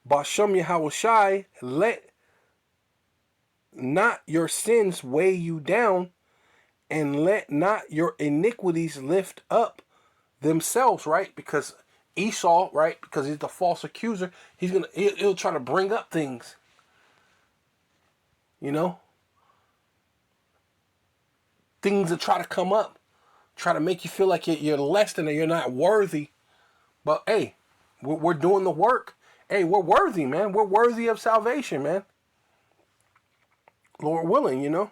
Bashem Yahweh Shai, let not your sins weigh you down, and let not your iniquities lift up themselves, right? Because Esau, right? Because he's the false accuser, he'll try to bring up things, you know? Things that try to come up, try to make you feel like you're less than, or you're not worthy. But hey, we're doing the work. Hey, we're worthy, man. We're worthy of salvation, man. Lord willing, you know.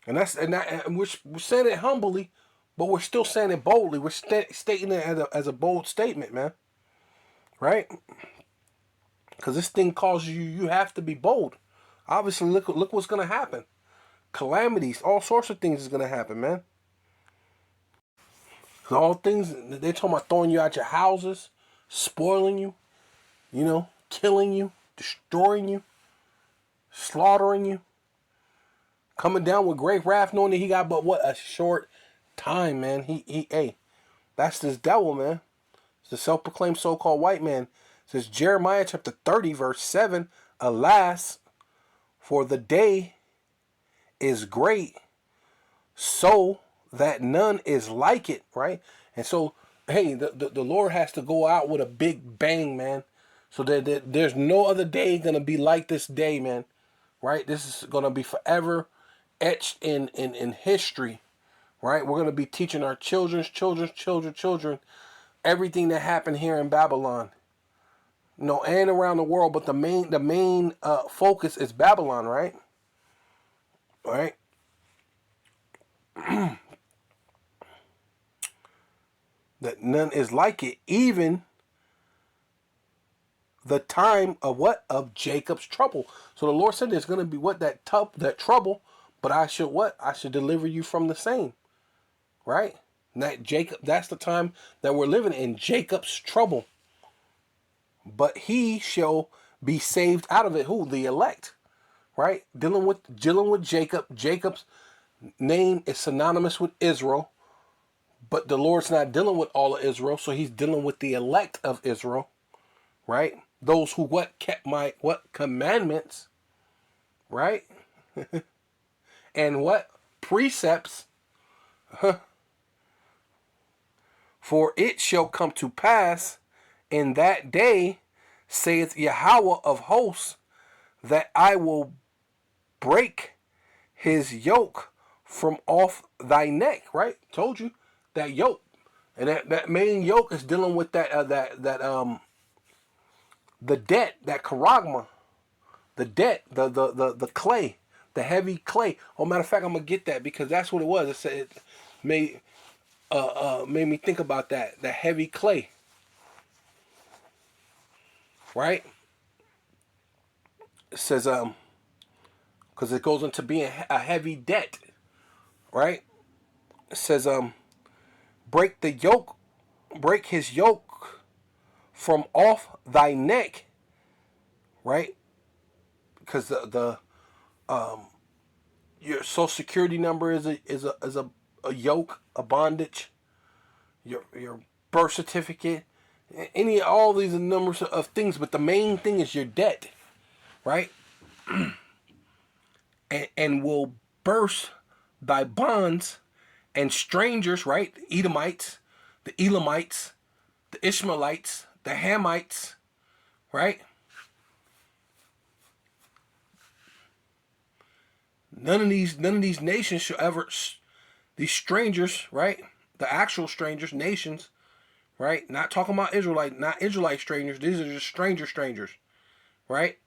And we're saying it humbly, but we're still saying it boldly. We're stating it as a bold statement, man. Right? Because this thing calls you have to be bold. Obviously, look what's going to happen. Calamities, all sorts of things is going to happen, man. All things, they're talking about throwing you out your houses, spoiling you, you know, killing you, destroying you, slaughtering you, coming down with great wrath, knowing that he got but what? A short time, man. Hey, that's this devil, man. It's the self-proclaimed so-called white man. It says Jeremiah chapter 30, verse 7, alas, for the day is great, so that none is like it, right? And so, hey, the Lord has to go out with a big bang, man. So that there's no other day going to be like this day, man. Right? This is going to be forever etched in history, right? We're going to be teaching our children, everything that happened here in Babylon. You know, and around the world, but the main focus is Babylon, right? All right? That none is like it, even the time of what? Of Jacob's trouble. So the Lord said there's going to be what? That trouble, but I should what? I should deliver you from the same. Right? That's the time that we're living in, Jacob's trouble. But he shall be saved out of it. Who? The elect, right? Dealing with Jacob. Jacob's name is synonymous with Israel, but the Lord's not dealing with all of Israel, so he's dealing with the elect of Israel, right? Those who kept my commandments, right? And what precepts. For it shall come to pass in that day, saith Yahweh of hosts, that I will break his yoke from off thy neck. Right? Told you that yoke, and that main yoke is dealing with the debt, that charagma, the debt, the clay, the heavy clay. Oh, matter of fact, I'm gonna get that because that's what it was. It said it made me think about that. The heavy clay, right? It says because it goes into being a heavy debt, right? It says break his yoke from off thy neck, right? Because the your social security number is a yoke, a bondage. Your birth certificate, all these numbers of things, but the main thing is your debt, right? and will burst thy bonds, and strangers, right? The Edomites, the Elamites, the Ishmaelites, the Hamites, right? None of these nations shall ever, these strangers, right? The actual strangers, nations, right? Not talking about not Israelite strangers. These are just strangers, right?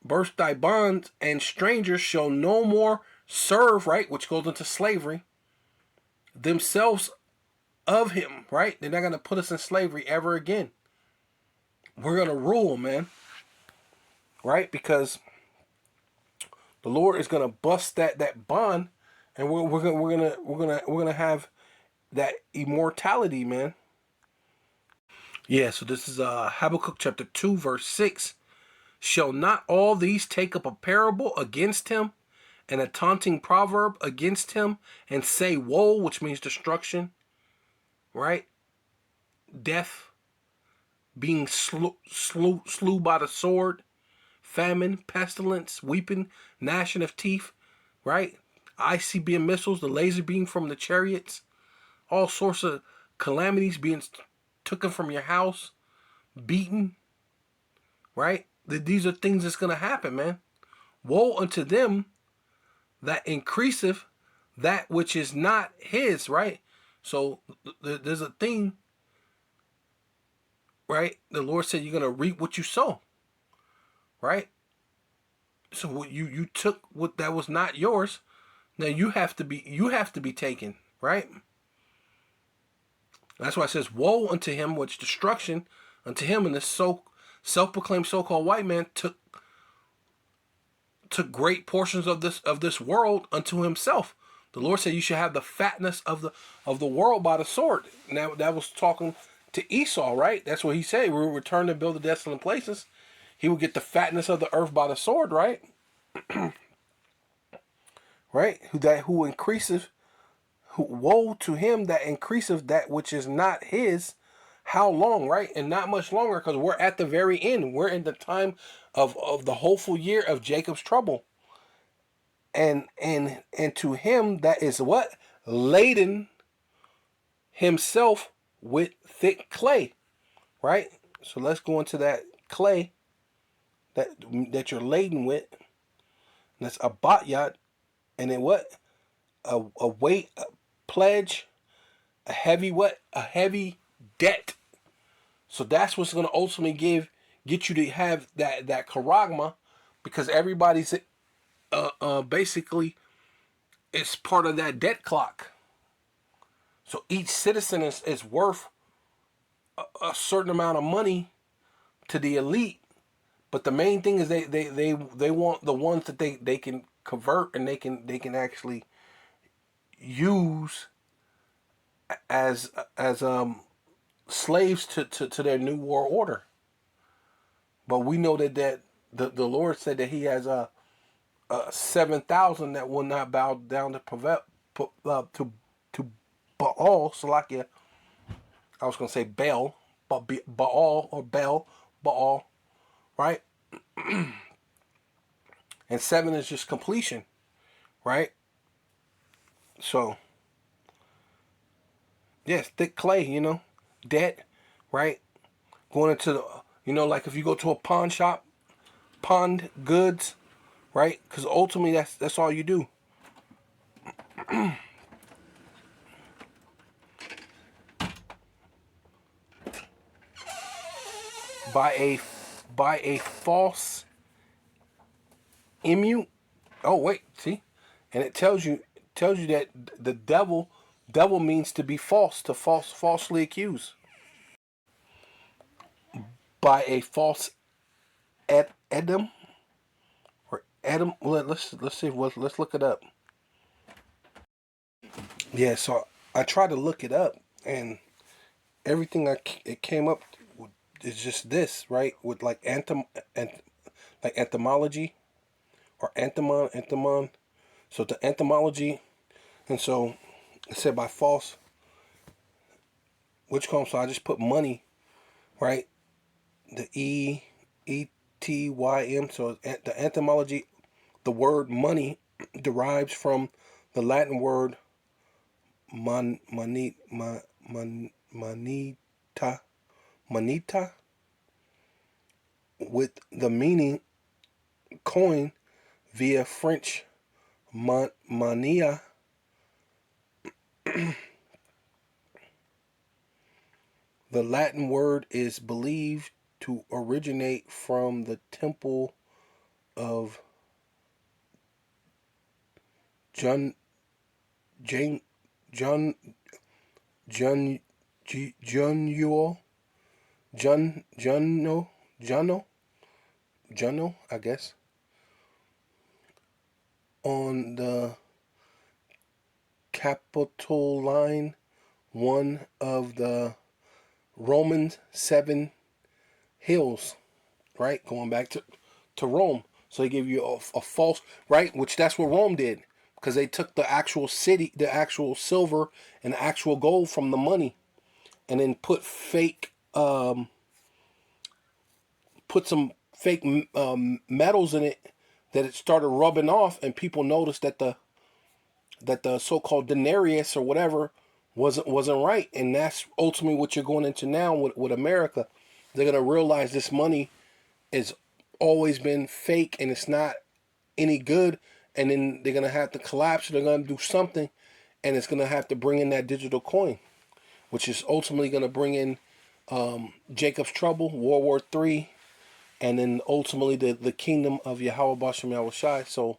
Burst thy bonds, and strangers shall no more serve, right? Which goes into slavery. Themselves of him, right? They're not going to put us in slavery ever again. We're going to rule, man. Right? Because the Lord is going to bust that bond, and we're gonna have that immortality, man. Yeah, so this is Habakkuk chapter 2, verse 6. Shall not all these take up a parable against him, and a taunting proverb against him, and say woe, which means destruction, right? Death, being slew by the sword, famine, pestilence, weeping, gnashing of teeth, right? ICBM missiles, the laser beam from the chariots, all sorts of calamities being taken from your house, beaten, right? These are things that's going to happen, man. Woe unto them that increaseth that which is not his, right? So there's a thing, right? The Lord said you're going to reap what you sow, right? So what you took what that was not yours, now you have to be taken, right? That's why it says, woe unto him, which destruction unto him, and this self-proclaimed so-called white man took great portions of this world unto himself. The Lord said you should have the fatness of the world by the sword. Now that was talking to Esau, right? That's what he said. We will return to build the desolate places. He will get the fatness of the earth by the sword, right? Right? Who increaseth, woe to him that increaseth that which is not his. How long, right? And not much longer, because we're at the very end. We're in the time of the hopeful year of Jacob's trouble. And to him that is what? Laden himself with thick clay. Right? So let's go into that clay that you're laden with. That's a batyat. And then what? A weight, a pledge, a heavy what? A heavy debt. So that's what's going to ultimately get you to have that charagma, because everybody's basically it's part of that debt clock. So each citizen is worth a certain amount of money to the elite, but the main thing is they want the ones that they can convert and they can actually use as slaves to their new world order. But we know that the Lord said that He has 7,000 that will not bow down to to Baal, Salakia. I was gonna say Baal, but Baal or Baal, right? And 7 is just completion, right? So, yes, thick clay, debt, right? Going into the, like if you go to a pawn shop, pawned goods, right? Because ultimately that's all you do. by a false immute. Oh wait, see, and it tells you that the devil means to be false, to falsely accuse by a false Edom or Adam. Let's see. Let's look it up. Yeah, so I tried to look it up, and everything it came up is just this, right? With like like entomology or entomon. So the entomology, and so it said by false, which comes. So I just put money, right? The ETYM. So the etymology, the word money derives from the Latin word moneta, moneta, with the meaning coin via French mania. The Latin word is believed to originate from the temple of Jun Jun Jun Jun Junuel Juno, I guess, on the Capitoline, one of the Roman 7 hills, right? Going back to Rome. So they give you a false, right? Which that's what Rome did. Because they took the actual city, the actual silver and the actual gold from the money, and then put some fake metals in it, that it started rubbing off, and people noticed that the so-called denarius or whatever wasn't right, and that's ultimately what you're going into now with America. They're gonna realize this money has always been fake and it's not any good, and then they're gonna have to collapse. They're gonna do something, and it's gonna have to bring in that digital coin, which is ultimately gonna bring in Jacob's trouble, World War III, and then ultimately the kingdom of Yahweh Bashem Yahweh Shai. So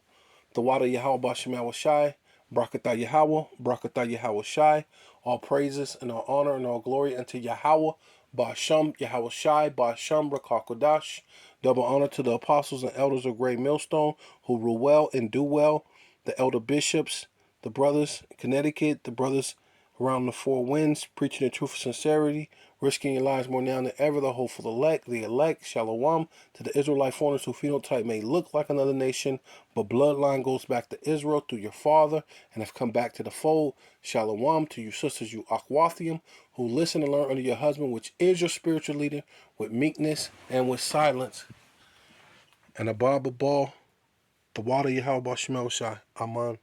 the water Yahweh Bashem Yahweh Shai, Brakatah Yahweh, Brakatah Yahweh Shai. All praises and all honor and all glory unto Yahweh Bashem Yahweh Shai, Bashem Rakakodash. Double honor to the apostles and elders of Great Millstone who rule well and do well, the elder bishops, the brothers in Connecticut, the brothers around the four winds, preaching the truth of sincerity, risking your lives more now than ever, the hopeful the elect, Shalom, to the Israelite foreigners whose phenotype may look like another nation, but bloodline goes back to Israel through your father, and have come back to the fold. Shalom to you sisters, you Akwathium, who listen and learn under your husband, which is your spiritual leader, with meekness and with silence. And Abba Ball, the water Yahweh Shemel Shai. Aman.